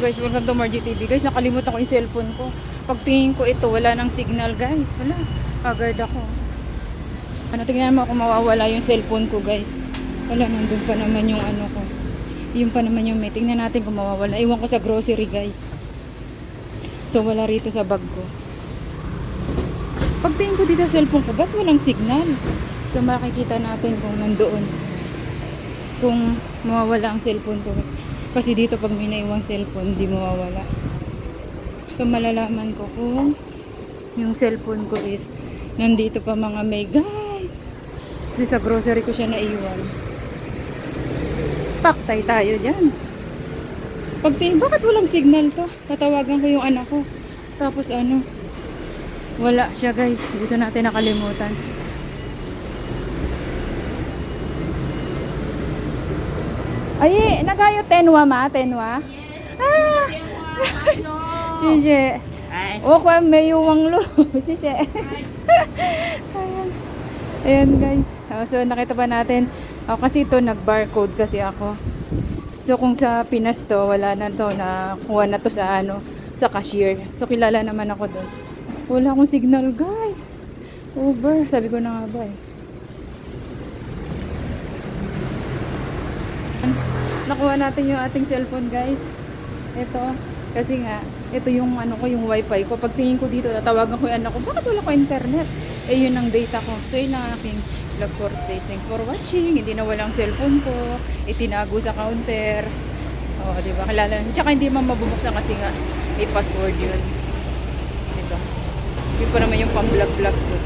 guys, welcome to Margie TV. Guys, nakalimutan ko yung cellphone ko. Pagtingin ko ito, wala nang signal guys. Wala, agad ako. Ano, tingnan mo kung mawawala yung cellphone ko guys. Wala, nandun pa naman yung ano ko. Yung pa naman yung may. Tingnan natin kung mawawala. Iwan ko sa grocery guys. So wala rito sa bag ko. Pagtingin ko dito sa cellphone ko, ba't walang signal? So makikita natin kung nandoon. Kung mawawala ang cellphone ko. Kasi dito pag may naiwang cellphone, hindi mawawala. So malalaman ko kung yung cellphone ko is nandito pa mga may guys. Kasi sa grocery ko siya naiwan. Paktay tayo dyan. Pagtingin, bakit walang signal to? Tatawagan ko yung anak ko. Tapos ano, wala siya guys. Dito natin nakalimutan. Ay, nagayo tenwa ma, tenwa. Ah. Sije. Oh, kwa may uwang lo. Sije. Ayan. Ayan guys. So nakita pa natin. Kasi ito nag-barcode kasi ako. So kung sa Pinas to, wala na to, na kuha na to sa ano, sa cashier. So kilala naman ako doon. Wala akong signal guys. Uber, sabi ko na nga ba eh. Nakuha natin yung ating cellphone guys. Ito, kasi nga, ito yung ano ko, yung wifi ko. Pagtingin ko dito, tatawagan ko yung anak ko, bakit wala ko internet? Eh yun ang data ko. So yun ang aking vlog for today. Thanks for watching. Hindi na walang cellphone ko. Itinago sa counter. O, diba? Kilala. Tsaka hindi man mabubuksan kasi nga may password yun. Diba? Yun pa naman yung pang vlog ko.